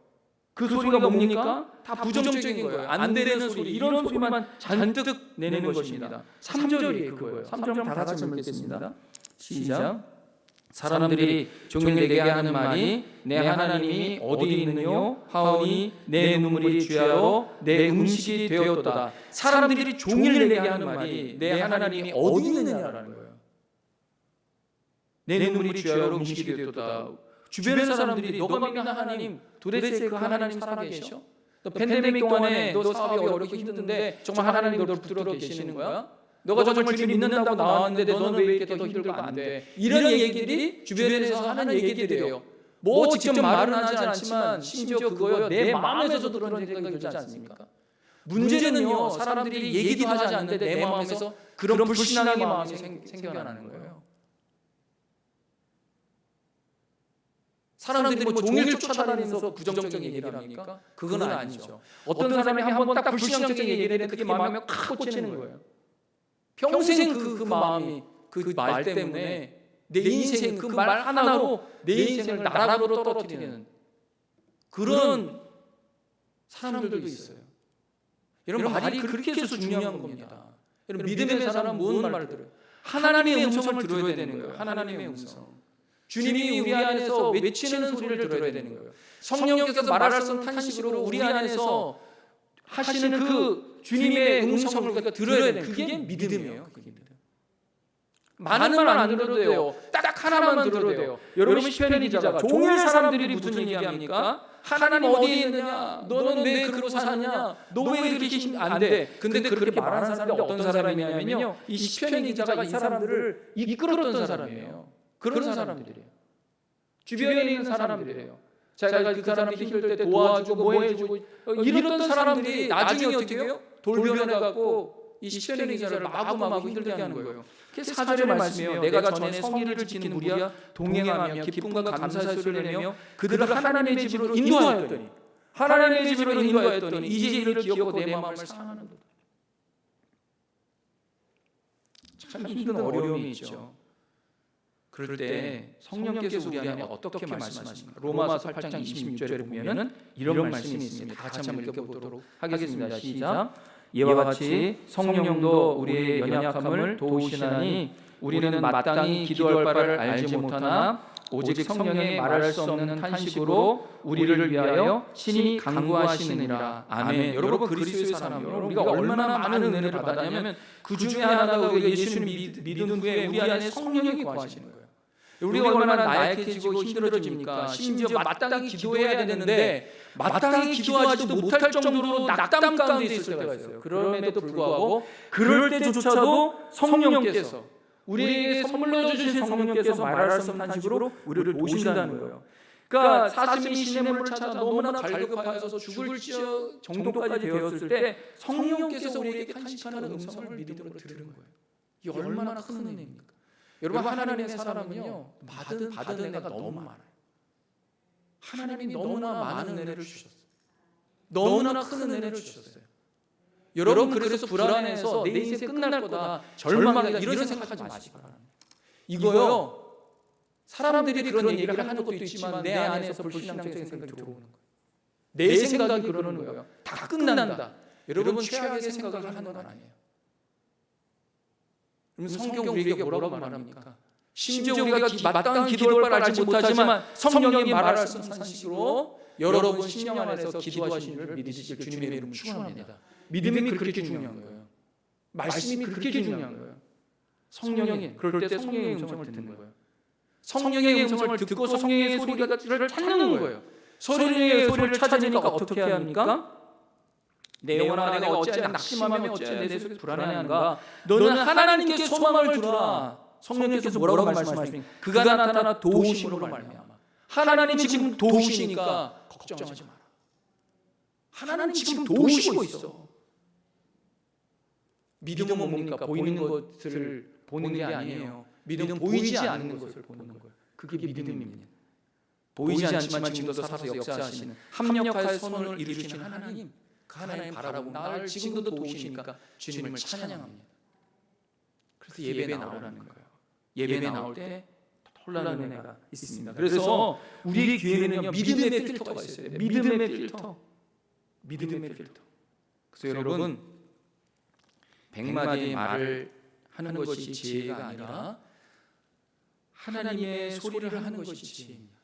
그 소리가 뭡니까? 다 부정적인 거예요. 안 되는 소리, 이런 소리만 잔뜩 내는 것입니다. 3절이 그거예요. 3절 다 같이 읽겠습니다. 시작. 사람들이 종일 내게 하는 말이 내 하나님이 어디 있느뇨 하오니 내 눈물이 주야로 내 음식이 되었도다. 사람들이 종일 내게 하는 말이 내 하나님이 어디 있느냐라는 거예요. 내 눈물이 주야로 음식이 되었도다. 주변의 사람들이 너가 믿는 하나님 도대체 그 하나님 살아계셔? 너 팬데믹 동안에 너 사업이 어렵고 힘든데 정말 하나님 너를 붙들어 계시는 거야? 너가 정말 주님 믿는다고 나왔는데 너는 왜 이렇게 더 힘들고 안 돼? 이런 얘기들이 주변에서 하는 얘기들이에요. 뭐 직접 말은 하지 않지만 심지어 그거요 내 마음에서도 그런 생각이 들지 않습니까? 문제는요 사람들이 얘기도 하지 않는데 내 마음에서 그런 불신앙의 마음이 생겨나는 거예요. 사람들이 뭐 종일 쫓아다니면서 부정적인 얘기를 합니까? 그건 아니죠. 어떤 사람이 한번 딱 불신앙적인 얘기를 했는데 그게 마음에 팍 꽂히는 거예요. 평생 그 마음이 그 말 때문에 내 인생 그 말 하나로 내 인생을 나락으로 떨어뜨리는 그런 사람들도 있어요. 여러분 말이 그렇게 해서 중요한 겁니다. 여러분 믿음의 사람은 무슨 말을 들어요? 하나님의 음성을 들어야 되는 거예요. 하나님의 음성. 주님이 우리 안에서 외치는 소리를 들어야 되는 거예요. 성령께서 말할 수 없는 탄식으로 우리 안에서 하시는 그 주님의 음성을 우리가 들어야 되는 그게 믿음이에요. 그게 믿음. 많은 말 안 들어도 돼요. 딱 하나만 들어도 돼요. 여러분 시편 기자가 종일 사람들이 무슨 얘기합니까? 하나님 어디에 있느냐? 너는 왜 그러고 사느냐? 너 왜 이렇게 안 돼? 근데 그렇게 말하는 사람이 어떤 사람이냐면요. 이 시편 기자가 이 사람들을 이끌었던 사람이에요. 그런 사람들이에요. 주변에 있는 사람들이에요. 자기가 그 사람들이 힘들 때 도와주고 뭐 해주고 이랬던 사람들이 나중에 어떻게 해요? 돌변해갖고 이 시편 기자를 마구마구 힘들게 하는 거예요. 그게 4절의 말씀이에요. 내가 전에 성의를 지키는 무리와 동행하며 기쁨과 감사의 소리를 내며 그들을 하나님의 집으로 인도하였더니 하나님의 집으로 인도하였더니 이제 이를 기억하고 내 마음을 상하는도다. 참 힘든 어려움이 있죠. 그럴 때 성령께서 우리 안에 어떻게 말씀하십니까? 로마서 8장 26절에 보면은 이런 말씀이 있습니다. 다 같이 한번 읽어보도록 하겠습니다. 시작. 이와 같이 성령도 우리의 연약함을 도우시나니 우리는 마땅히 기도할 바를 알지 못하나 오직 성령의 말할 수 없는 탄식으로 우리를 위하여 신이 간구하시느니라. 아멘. 여러분 그리스도의 사람이요. 우리가 얼마나 많은 은혜를 받았냐면 그 중에 하나가 우리가 예수님 믿은 후에 우리 안에 성령이 거하시는 거예요. 우리가 얼마나 나약해지고 힘들어집니까? 심지어 마땅히 기도해야 되는데 마땅히 기도하지도 못할 정도로 낙담 가운데 있을 때가 있어요. 그럼에도 불구하고 그럴 때조차도 성령께서 우리에게 선물로 주신 성령께서 말할 수 없는 탄식으로 우리를 도우신다는 거예요. 그러니까 사슴이 시냇물을 찾아 너무나 갈급하여서 죽을 정도까지 되었을 때 성령께서 우리에게 탄식하는 음성을 믿음으로 들은 거예요. 이게 얼마나 큰 은혜입니까? 여러분 하나님의 사람은요 받은 은혜가 너무 많아요. 하나님이 너무나 많은 은혜를 주셨어요. 너무나 큰 은혜를 주셨어요. 여러분 그래서 불안해서 내 인생 끝날 거다 절망이다 이런 생각하지 마시기 바랍니다. 이거요 사람들이 그런 얘기를 하는 것도 있지만 내 안에서 불신앙적인 생각이 들어오는 거예요. 내 생각이 그러는 거예요. 다 끝난다. 여러분 최악의 생각을 하는 건 아니에요. 성경 우리에게 뭐라고 말합니까? 심지어 우리가 마땅한 기도할 바를 알지 못하지만 성령이 말할 수 없는 탄식으로 여러분 심령 안에서 기도하신 줄 믿으실 주님의 이름을 축원합니다. 믿음이 그렇게 중요한 거예요. 말씀이 그렇게 중요한 거예요. 성령이 그럴 때 성령의 음성을 듣는 거예요. 성령의 음성을 듣고 성령의 소리를 찾는 거예요. 성령의 소리를 찾으니까 어떻게 합니까? 내 영혼아 내가 어찌하여 낙심하며 어찌하여 내 속에서 불안해하는가? 너는 하나님께 소망을 두라. 성령께서 뭐라고 말씀하십니까? 그가 나타나 도우심으로 말미암아. 하나님이 지금 도우시니까 걱정하지 마라. 하나님 지금 도우시고 있어. 믿음은 뭡니까? 보이는 것을 보는 게 아니에요. 믿음은 보이지 않는 것을 보는 거예요. 그게 믿음입니다. 보이지 않지만 지금도 살아서 역사하시는 합력하여 선을 이루시는 하나님. 그 하나님 바라보고 나를 지금도 도우시니까 주님을 찬양합니다. 그래서 예배 나오라는 거예요. 예배 나올 때 놀라운 은혜가 있습니다. 그래서 우리의 귀에는요 믿음의 필터가 있어요. 믿음의 필터. 믿음의 필터. 그래서 여러분 100마디의 말을 하는 것이 지혜가 아니라 하나님의 소리를 하는 것이 지혜입니다.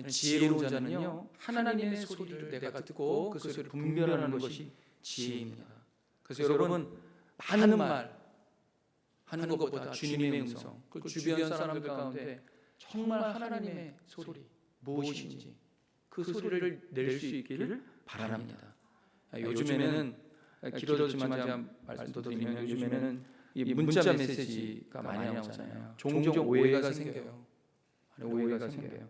지혜로운 자는요 하나님의 소리를 내가 듣고 그 소리를 분별하는 것이 지혜입니다. 그래서 여러분 많은 말 하는 것보다 주님의 음성, 그 주변 사람들 가운데 정말 하나님의 소리 무엇인지 그 소리를 낼 수 있기를 바랍니다. 요즘에는 길어졌지만 제가 말씀드리면 요즘에는 이 문자 메시지가 많이 나오잖아요. 종종 오해가 생겨요. 오해가 생겨요.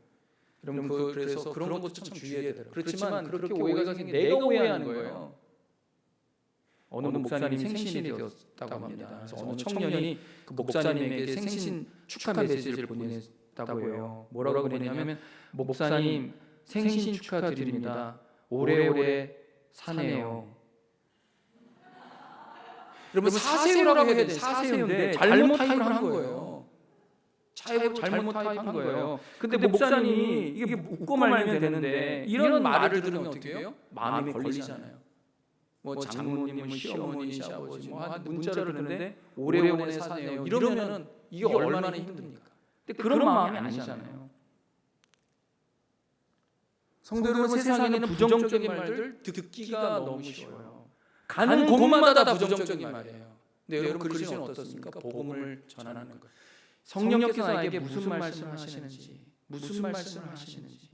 여러분 그래서 그런 것도 참 주의해야 되더라고요. 그렇지만 그렇게 오해가 생긴 내가 오해하는 거예요. 어느 목사님이 생신이 되었다고 합니다. 그래서 어느 청년이 그 목사님에게 생신 축하 메시지를 보냈다고 해요. 뭐라고 보냈냐면 목사님 생신 축하드립니다. 오래오래 사네요. 여러분 사세요라고 해야 돼. 사세요인데 잘못 타입을 한 거예요. 잘못 타입한 거예요. 근데 목사님이 이게 웃고 말면 되는데 이런 말을 들으면 어떻게 해요? 마음이 걸리잖아요. 뭐 장모님, 뭐 시어머니, 시아버지 뭐 문자를 듣는데 오래오래 사네요. 이러면은 이게 얼마나 힘듭니까? 근데 그런 마음이 아니잖아요. 성도 여러분, 세상에는 부정적인 말들 듣기가 너무 쉬워요. 가는 곳마다 다 부정적인 말이에요. 근데 여러분 그리스도는 어떻습니까? 복음을 전하는 거예요. 성령께서 나에게 무슨 말씀을 하시는지, 무슨 말씀을 하시는지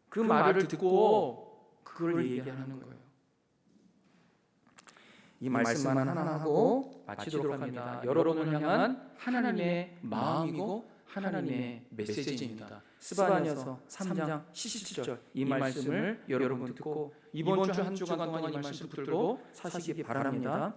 그 말을 듣고 그걸 얘기하는 거예요. 이 말씀만 하나 하고 마치도록 합니다. 여러분을 향한 하나님의 마음이고 하나님의 메시지입니다. 스바냐서 3장 17절 이 말씀을 여러분 듣고 이번 주 한 주간 동안 이 말씀 붙들고 사시기 바랍니다.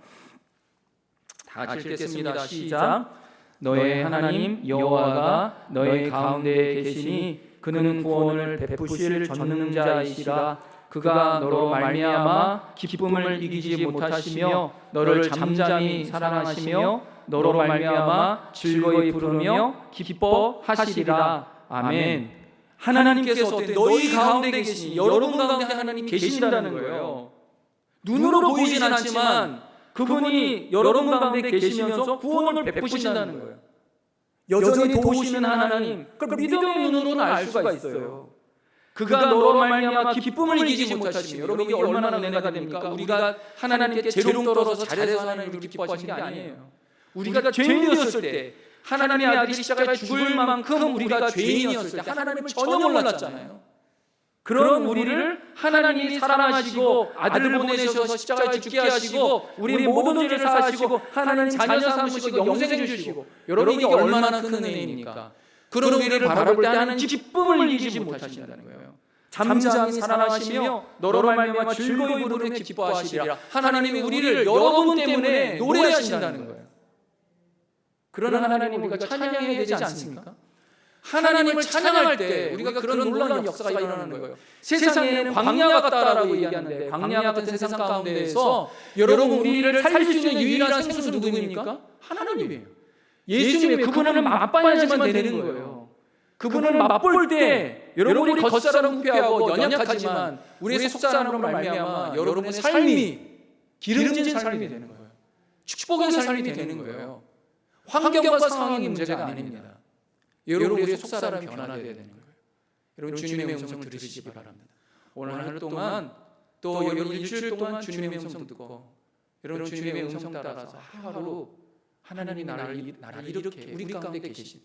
다 같이 읽겠습니다. 시작. 너의 하나님 여호와가 너의 가운데에 계시니 그는 구원을 베푸실 전능자이시라. 그가 너로 말미암아 기쁨을 이기지 못하시며 너를 잠잠히 사랑하시며 너로 말미암아 즐거이 부르며 기뻐하시리라. 아멘. 하나님께서 너희 가운데 계시니 여러분 가운데 하나님이 계신다는 거예요. 눈으로 보이진 않지만 그분이 여러분 가운데 계시면서 구원을 베푸신다는 거예요. 여전히 도우시는 하나님, 그걸 믿음의 눈으로는 알 수가 있어요. 그가 너로 말미암아 기쁨을 이기지 못하시며, 여러분 이게 얼마나 은혜가 됩니까? 우리가 하나님께 재롱 떨어서 잘해서 하나님을 기뻐하시는 게 아니에요. 우리가 죄인이었을 때 하나님의 아들이 십자가에 죽을 만큼 우리가 죄인이었을 때 하나님을 전혀 몰랐잖아요. 그런 우리를 하나님이 사랑하시고 아들을 보내셔서 십자가에 죽게 하시고 우리 모든 죄를 사하시고 하나님 자녀 삼으시고 영생을 주시고, 여러분 이게 얼마나 큰 은혜입니까? 그런 우리를 바라볼 때 하는 기쁨을 이기지 못하신다는 거예요. 잠잠히 사랑하시며 너로 말미암아 즐거이 부르며 기뻐하시리라. 하나님이 우리를 여러분 때문에 노래하신다는 거예요. 그런 하나님 우리가 찬양해야 되지 않습니까? 하나님을 찬양할 때 우리가 그런 놀라운 역사가 일어나는 거예요. 세상에는 광야 같다라고 얘기하는데, 광야 같은 세상 가운데에서 여러분 우리를 살릴 수 있는 유일한 생수는 누구입니까? 하나님이에요. 예수님의 그분을 맛봐야지만 되는 거예요. 그분을 맛볼 때 여러분이 겉사람 후패하고 연약하지만 우리의 속사람으로 말미암아 여러분의 삶이 기름진 삶이 되는 거예요. 축복의 삶이 되는 거예요. 환경과 상황이 문제가 아닙니다. 여러분 우리의 속사람이 변화되어야 되는 거예요. 여러분 주님의 음성을 들으시기 바랍니다. 오늘 하루 동안 또 여러분 일주일 동안 주님의 음성 듣고 여러분 주님의 음성 따라서 하루 하나님이 나를 이렇게 우리 가운데 계신,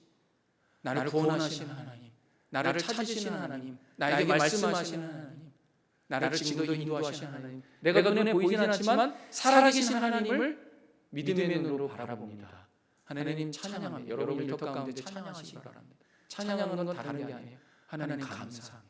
나를 구원하시는 하나님, 나를 찾으시는 하나님, 나에게 말씀하시는 하나님, 나를 지금도 인도하시는 하나님, 내가 눈에 보이진 않지만 살아계신 하나님을 믿음의 눈으로 바라봅니다. 하나님 찬양합니다. 여러분 일터 가운데 찬양하시기 바랍니다. 찬양하는 건 다른 게 아니에요. 하나님 감사합니다.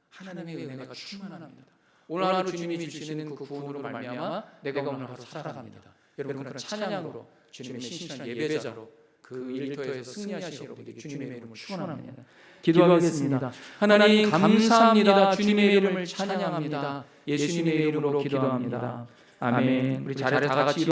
하나님의 은혜가 충만합니다. 오늘 하루 주님이 주시는 그 구원으로 말미암아 내가 오늘 하루 살아갑니다. 여러분 그런 찬양으로 주님의 신실한 예배자로 그 일터에서 승리하시기를 우리에게 주님의 이름을 축원합니다. 기도하겠습니다. 하나님 감사합니다. 주님의 이름을 찬양합니다. 예수님의 이름으로 기도합니다. 아멘. 우리 자리에 다 같이